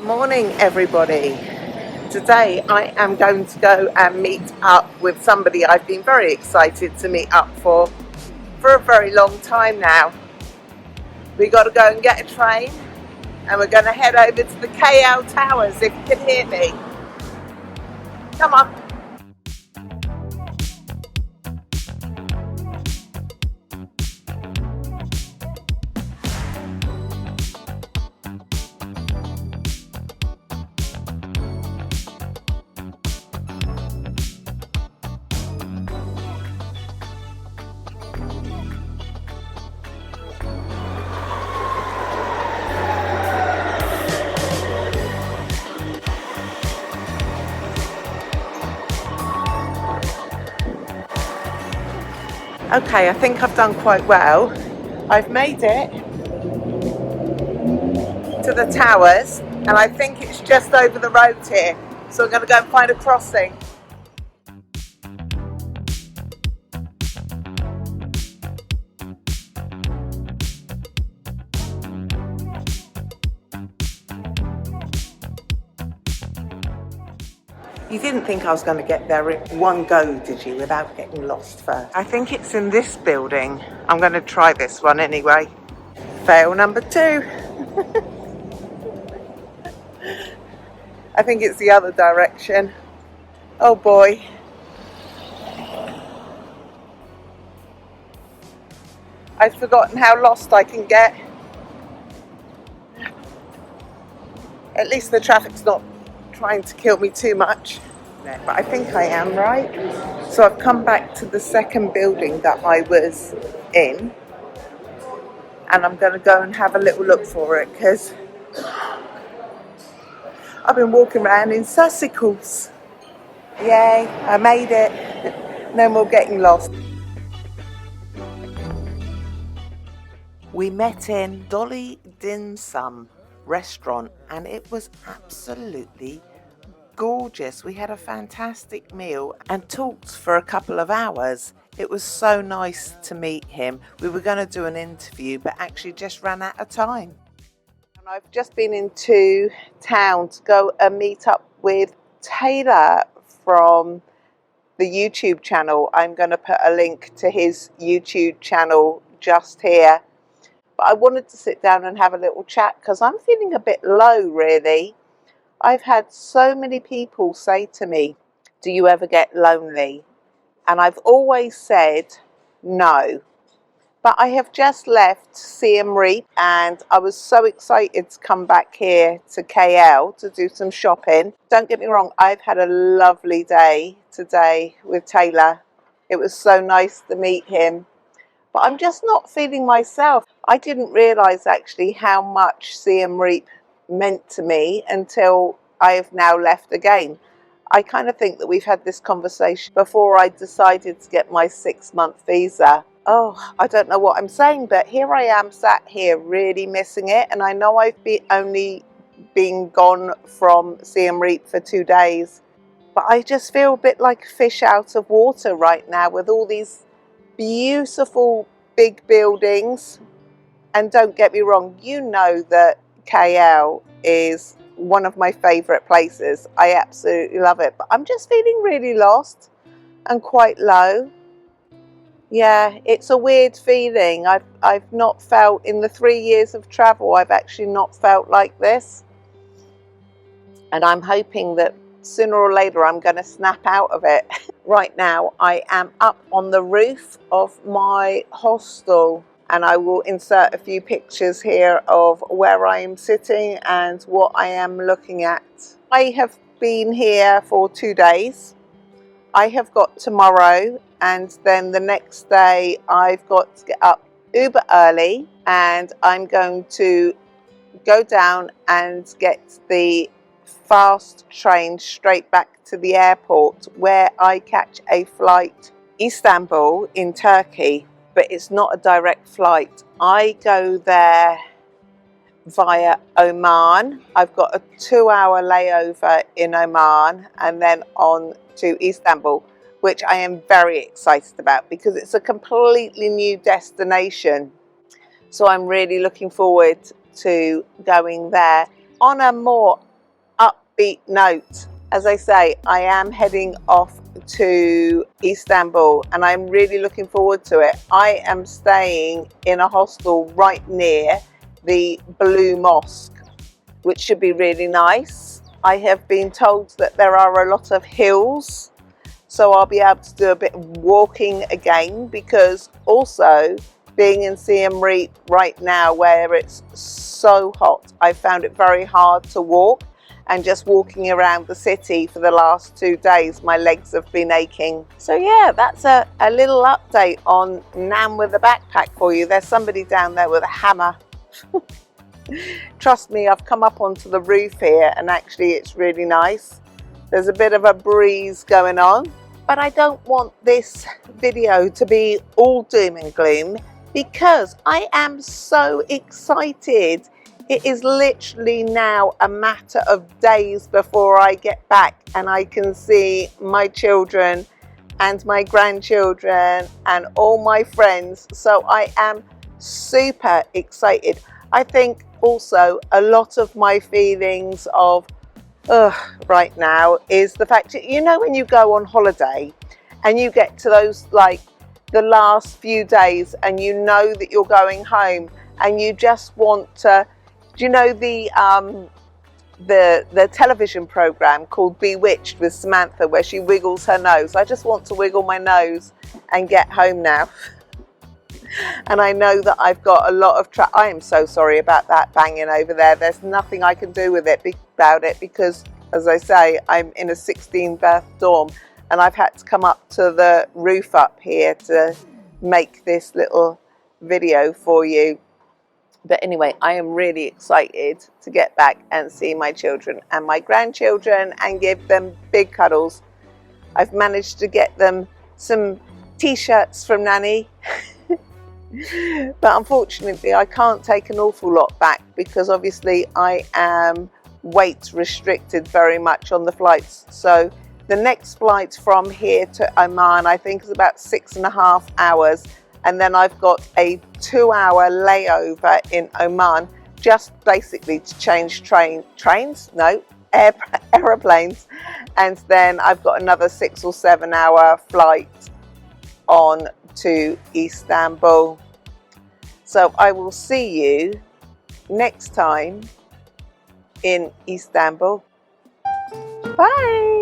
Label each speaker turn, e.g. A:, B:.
A: Morning everybody. Today I am going to go and meet up with somebody I've been very excited to meet up for a very long time now. We got to go and get a train and we're going to head over to the KL Towers, if you can hear me. Come on. Okay, I think I've done quite well. I've made it to the towers and I think it's just over the road here. So I'm going to go and find a crossing. You didn't think I was going to get there in one go, did you, without getting lost first? I think it's in this building. I'm going to try this one anyway. Fail number 2. I think it's the other direction. Oh boy. I've forgotten how lost I can get. At least the traffic's not trying to kill me too much. But I think I am right. So I've come back to the second building that I was in. And I'm going to go and have a little look for it because I've been walking around in circles. Yay, I made it. No more getting lost. We met in Dolly Dim Sum restaurant and it was absolutely gorgeous. We had a fantastic meal and talked for a couple of hours. It was so nice to meet him. We were going to do an interview but actually just ran out of time. And I've just been into town to go and meet up with Taylor from the YouTube channel. I'm going to put a link to his YouTube channel just here. But I wanted to sit down and have a little chat because I'm feeling a bit low, really. I've had so many people say to me, do you ever get lonely? And I've always said no. But I have just left Siem Reap and I was so excited to come back here to KL to do some shopping. Don't get me wrong, I've had a lovely day today with Taylor. It was so nice to meet him. But I'm just not feeling myself. I didn't realise actually how much Siem Reap meant to me until I have now left again. I kind of think that we've had this conversation before I decided to get my 6-month visa. Oh, I don't know what I'm saying, but here I am sat here really missing it. And I know I've only been gone from Siem Reap for 2 days. But I just feel a bit like a fish out of water right now with all these beautiful big buildings. And don't get me wrong, you know that KL is one of my favourite places. I absolutely love it. But I'm just feeling really lost and quite low. Yeah, it's a weird feeling. I've not felt, in the 3 years of travel, I've actually not felt like this. And I'm hoping that sooner or later I'm going to snap out of it. Right now I am up on the roof of my hostel and I will insert a few pictures here of where I am sitting and what I am looking at. I have been here for 2 days. I have got tomorrow and then the next day I've got to get up uber early and I'm going to go down and get the fast train straight back to the airport where I catch a flight Istanbul in Turkey, but it's not a direct flight. I go there via Oman. I've got a 2-hour layover in Oman and then on to Istanbul, which I am very excited about because it's a completely new destination. So I'm really looking forward to going there. On a more upbeat note. As I say, I am heading off to Istanbul and I'm really looking forward to it. I am staying in a hostel right near the Blue Mosque, which should be really nice. I have been told that there are a lot of hills, so I'll be able to do a bit of walking again, because also being in Siem Reap right now where it's so hot, I found it very hard to walk, and just walking around the city for the last 2 days my legs have been aching. So yeah, that's a little update on Nan with a backpack for you. There's somebody down there with a hammer. Trust me, I've come up onto the roof here and actually it's really nice. There's a bit of a breeze going on, but I don't want this video to be all doom and gloom, because I am so excited. It is literally now a matter of days before I get back and I can see my children and my grandchildren and all my friends. So I am super excited. I think also a lot of my feelings of right now is the fact that, you know, when you go on holiday and you get to those, like, the last few days and you know that you're going home and you just want to, do you know the television program called Bewitched with Samantha where she wiggles her nose? I just want to wiggle my nose and get home now. And I know that I've got a lot of I am so sorry about that banging over there. There's nothing I can do with it about it, because as I say, I'm in a 16-berth dorm and I've had to come up to the roof up here to make this little video for you. But anyway, I am really excited to get back and see my children and my grandchildren and give them big cuddles. I've managed to get them some t-shirts from Nanny. But unfortunately I can't take an awful lot back, because obviously I am weight restricted very much on the flights. So the next flight from here to Oman I think is about 6.5 hours, and then I've got a 2-hour layover in Oman, just basically to change aeroplanes, and then I've got another 6 or 7 hour flight on to Istanbul. So I will see you next time in Istanbul. Bye.